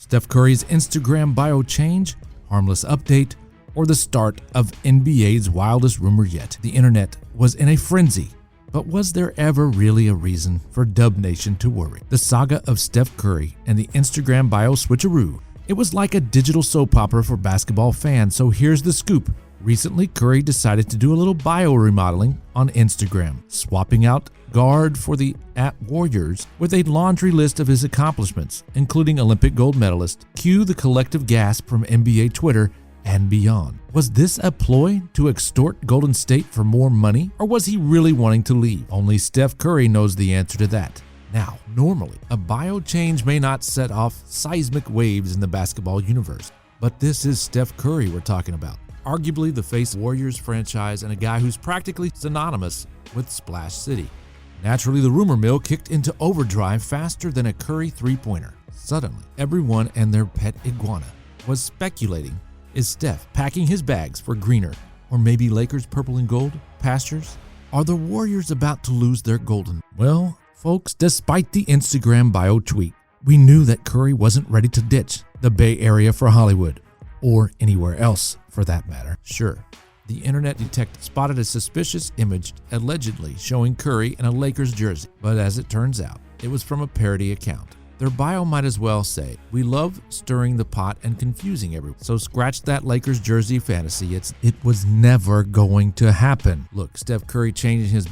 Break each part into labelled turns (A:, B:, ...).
A: Steph Curry's Instagram bio change, harmless update, or the start of NBA's wildest rumor yet? The internet was in a frenzy, but was there ever really a reason for Dub Nation to worry? The saga of Steph Curry and the Instagram bio switcheroo. It was like a digital soap opera for basketball fans, so here's the scoop. Recently, Curry decided to do a little bio remodeling on Instagram, swapping out guard for the @Warriors with a laundry list of his accomplishments, including Olympic gold medalist. Cue the collective gasp from NBA Twitter and beyond. Was this a ploy to extort Golden State for more money, or was he really wanting to leave? Only Steph Curry knows the answer to that. Now, normally, a bio change may not set off seismic waves in the basketball universe, but this is Steph Curry we're talking about. Arguably the face of Warriors franchise and a guy who's practically synonymous with Splash City. Naturally, the rumor mill kicked into overdrive faster than a Curry three-pointer. Suddenly, everyone and their pet iguana was speculating, is Steph packing his bags for greener, or maybe Lakers purple and gold pastures? Are the Warriors about to lose their golden? Well, folks, despite the Instagram bio tweet, we knew that Curry wasn't ready to ditch the Bay Area for Hollywood, or anywhere else for that matter. Sure, the internet detective spotted a suspicious image allegedly showing Curry in a Lakers jersey, but as it turns out, it was from a parody account. Their bio might as well say, "We love stirring the pot and confusing everyone, so scratch that Lakers jersey fantasy. It was never going to happen." Look, Steph Curry changing his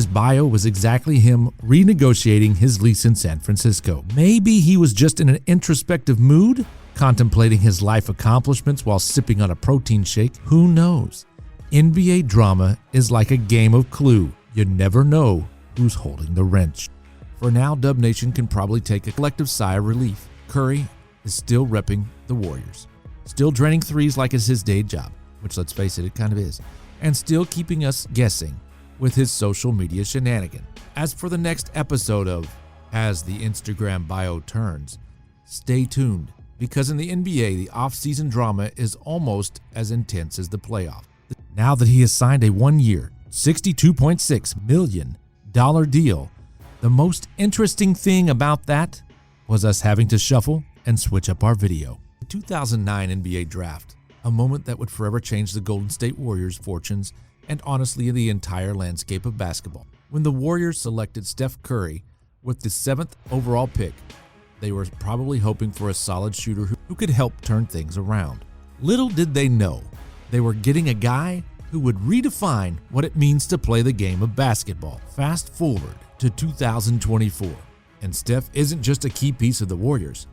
A: bio was exactly him renegotiating his lease in San Francisco. Maybe he was just in an introspective mood, contemplating his life accomplishments while sipping on a protein shake. Who knows? NBA drama is like a game of Clue. You never know who's holding the wrench. For now, Dub Nation can probably take a collective sigh of relief. Curry is still repping the Warriors, still draining threes like it's his day job, which, let's face it, it kind of is, and still keeping us guessing with his social media shenanigan. As for the next episode of As the Instagram Bio Turns, stay tuned, because in the NBA, the off-season drama is almost as intense as the playoff. Now that he has signed a one-year, $62.6 million deal, the most interesting thing about that was us having to shuffle and switch up our video. The 2009 NBA Draft, a moment that would forever change the Golden State Warriors' fortunes and honestly the entire landscape of basketball. When the Warriors selected Steph Curry with the 7th overall pick, they were probably hoping for a solid shooter who could help turn things around. Little did they know, they were getting a guy who would redefine what it means to play the game of basketball. Fast forward to 2024, and Steph isn't just a key piece of the Warriors.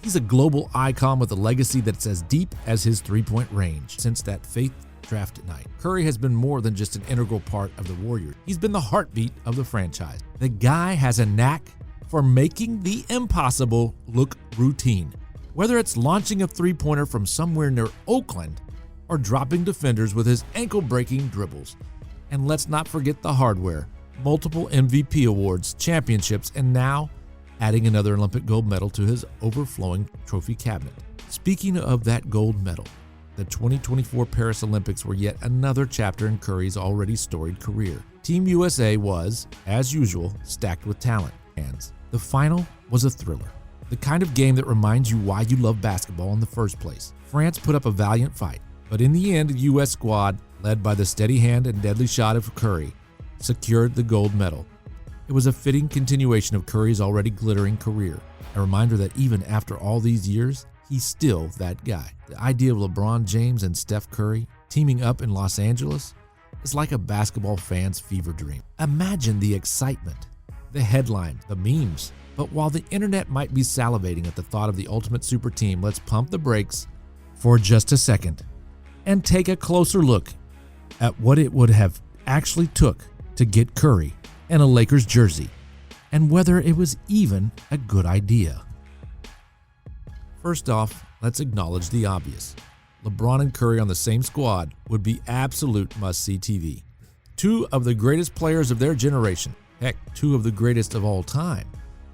A: He's a global icon with a legacy that's as deep as his three-point range. Since that faith draft night, Curry has been more than just an integral part of the Warriors. He's been the heartbeat of the franchise. The guy has a knack for making the impossible look routine. Whether it's launching a three-pointer from somewhere near Oakland or dropping defenders with his ankle-breaking dribbles. And let's not forget the hardware. Multiple MVP awards, championships, and now adding another Olympic gold medal to his overflowing trophy cabinet. Speaking of that gold medal, the 2024 Paris Olympics were yet another chapter in Curry's already storied career. Team USA was, as usual, stacked with talent. The final was a thriller, the kind of game that reminds you why you love basketball in the first place. France put up a valiant fight, but in the end, the U.S. squad, led by the steady hand and deadly shot of Curry, secured the gold medal. It was a fitting continuation of Curry's already glittering career, a reminder that even after all these years, he's still that guy. The idea of LeBron James and Steph Curry teaming up in Los Angeles is like a basketball fan's fever dream. Imagine the excitement, the headline, the memes. But while the internet might be salivating at the thought of the ultimate super team, let's pump the brakes for just a second and take a closer look at what it would have actually took to get Curry in a Lakers jersey, and whether it was even a good idea. First off, let's acknowledge the obvious. LeBron and Curry on the same squad would be absolute must-see TV. Two of the greatest players of their generation, heck, two of the greatest of all time,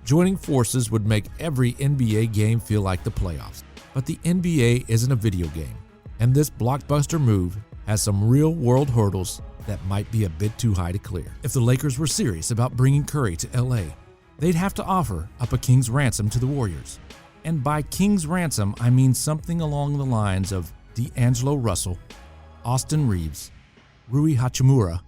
A: joining forces would make every NBA game feel like the playoffs. But the NBA isn't a video game, and this blockbuster move has some real-world hurdles that might be a bit too high to clear. If the Lakers were serious about bringing Curry to LA, they'd have to offer up a king's ransom to the Warriors. And by king's ransom, I mean something along the lines of D'Angelo Russell, Austin Reeves, Rui Hachimura,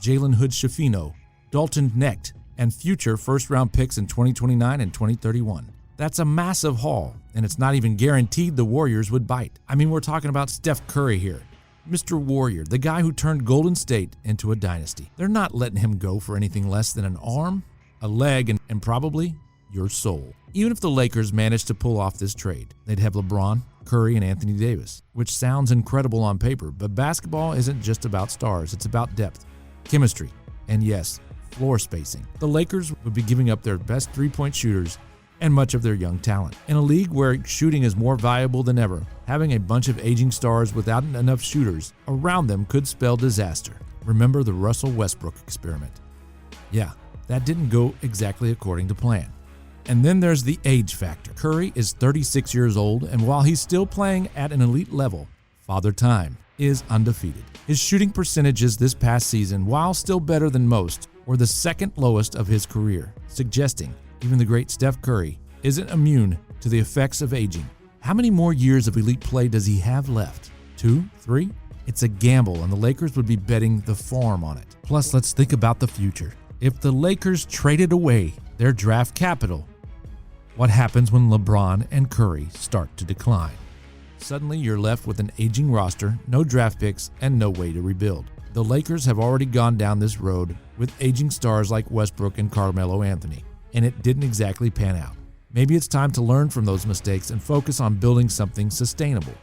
A: Jalen Hood-Schifino, Dalton Knecht, and future first-round picks in 2029 and 2031. That's a massive haul, and it's not even guaranteed the Warriors would bite. I mean, we're talking about Steph Curry here. Mr. Warrior, the guy who turned Golden State into a dynasty. They're not letting him go for anything less than an arm, a leg, and probably your soul. Even if the Lakers managed to pull off this trade, they'd have LeBron, Curry, and Anthony Davis, which sounds incredible on paper, but basketball isn't just about stars, it's about depth, chemistry, and yes, floor spacing. The Lakers would be giving up their best three-point shooters and much of their young talent. In a league where shooting is more valuable than ever, having a bunch of aging stars without enough shooters around them could spell disaster. Remember the Russell Westbrook experiment. Yeah, that didn't go exactly according to plan. And then there's the age factor. Curry is 36 years old, and while he's still playing at an elite level, Father Time is undefeated. His shooting percentages this past season, while still better than most, were the second lowest of his career, suggesting even the great Steph Curry isn't immune to the effects of aging. How many more years of elite play does he have left? 2? 3? It's a gamble, and the Lakers would be betting the farm on it. Plus, let's think about the future. If the Lakers traded away their draft capital, what happens when LeBron and Curry start to decline? Suddenly, you're left with an aging roster, no draft picks, and no way to rebuild. The Lakers have already gone down this road with aging stars like Westbrook and Carmelo Anthony, and it didn't exactly pan out. Maybe it's time to learn from those mistakes and focus on building something sustainable.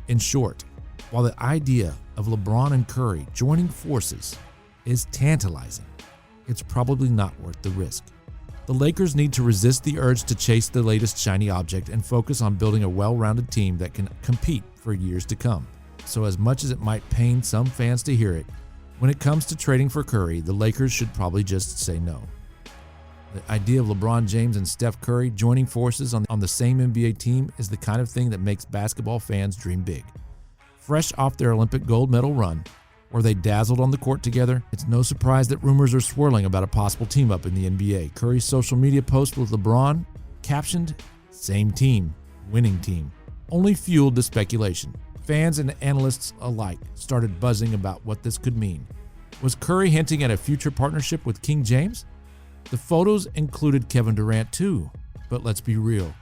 A: In short, while the idea of LeBron and Curry joining forces is tantalizing, it's probably not worth the risk. The Lakers need to resist the urge to chase the latest shiny object and focus on building a well-rounded team that can compete for years to come. So as much as it might pain some fans to hear it, when it comes to trading for Curry, the Lakers should probably just say no. The idea of LeBron James and Steph Curry joining forces on the same NBA team is the kind of thing that makes basketball fans dream big. Fresh off their Olympic gold medal run, where they dazzled on the court together, it's no surprise that rumors are swirling about a possible team-up in the NBA. Curry's social media post with LeBron, captioned, "Same team, winning team," only fueled the speculation. Fans and analysts alike started buzzing about what this could mean. Was Curry hinting at a future partnership with King James? The photos included Kevin Durant too, but let's be real.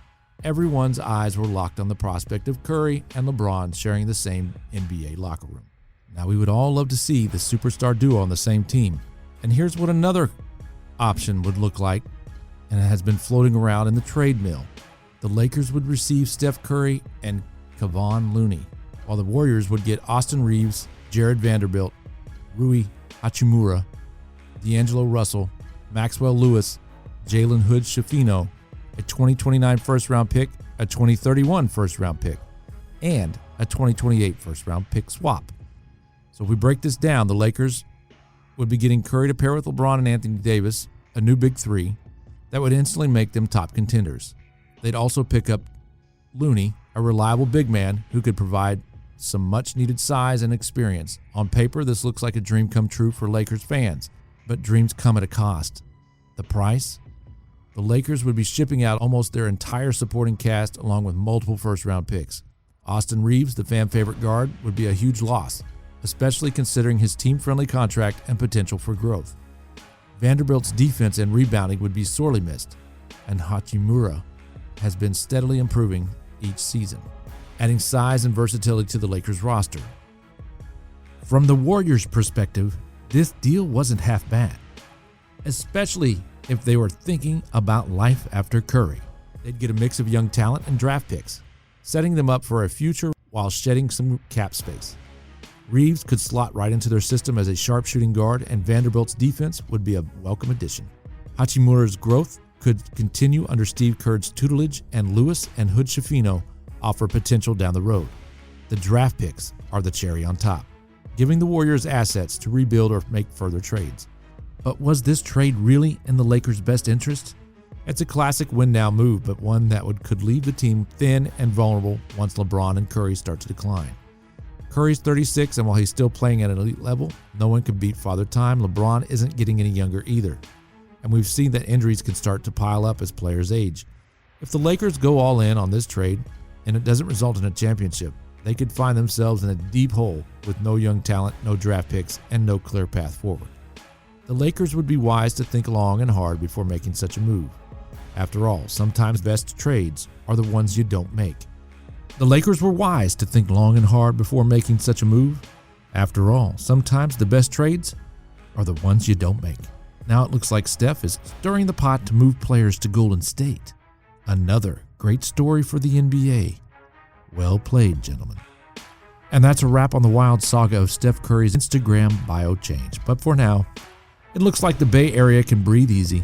A: Everyone's eyes were locked on the prospect of Curry and LeBron sharing the same NBA locker room. Now, we would all love to see the superstar duo on the same team. And here's what another option would look like, and it has been floating around in the trade mill. The Lakers would receive Steph Curry and Kevon Looney, while the Warriors would get Austin Reeves, Jared Vanderbilt, Rui Hachimura, D'Angelo Russell, Maxwell Lewis, Jalen Hood-Schifino, a 2029 first-round pick, a 2031 first-round pick, and a 2028 first-round pick swap. So if we break this down, the Lakers would be getting Curry to pair with LeBron and Anthony Davis, a new big three, that would instantly make them top contenders. They'd also pick up Looney, a reliable big man who could provide some much-needed size and experience. On paper, this looks like a dream come true for Lakers fans, but dreams come at a cost. The price? The Lakers would be shipping out almost their entire supporting cast along with multiple first-round picks. Austin Reeves, the fan-favorite guard, would be a huge loss, especially considering his team-friendly contract and potential for growth. Vanderbilt's defense and rebounding would be sorely missed, and Hachimura has been steadily improving each season, adding size and versatility to the Lakers roster. From the Warriors' perspective, this deal wasn't half bad, especially if they were thinking about life after Curry. They'd get a mix of young talent and draft picks, setting them up for a future while shedding some cap space. Reeves could slot right into their system as a sharpshooting guard, and Vanderbilt's defense would be a welcome addition. Hachimura's growth could continue under Steve Kerr's tutelage, and Lewis and Hood-Schifino offer potential down the road. The draft picks are the cherry on top, giving the Warriors assets to rebuild or make further trades. But was this trade really in the Lakers' best interest? It's a classic win-now move, but one that could leave the team thin and vulnerable once LeBron and Curry start to decline. Curry's 36, and while he's still playing at an elite level, no one can beat Father Time. LeBron isn't getting any younger either. and we've seen that injuries can start to pile up as players age. If the Lakers go all in on this trade and it doesn't result in a championship, they could find themselves in a deep hole with no young talent, no draft picks, and no clear path forward. The Lakers would be wise to think long and hard before making such a move. After all, sometimes best trades are the ones you don't make. The Lakers were wise to think long and hard before making such a move. After all, sometimes the best trades are the ones you don't make. Now it looks like Steph is stirring the pot to move players to Golden State. Another great story for the NBA. Well played, gentlemen. And that's a wrap on the wild saga of Steph Curry's Instagram bio change. But for now, it looks like the Bay Area can breathe easy.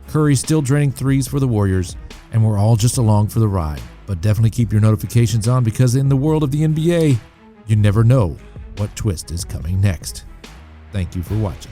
A: Curry's still draining threes for the Warriors, and we're all just along for the ride. But definitely keep your notifications on, because in the world of the NBA, you never know what twist is coming next. Thank you for watching.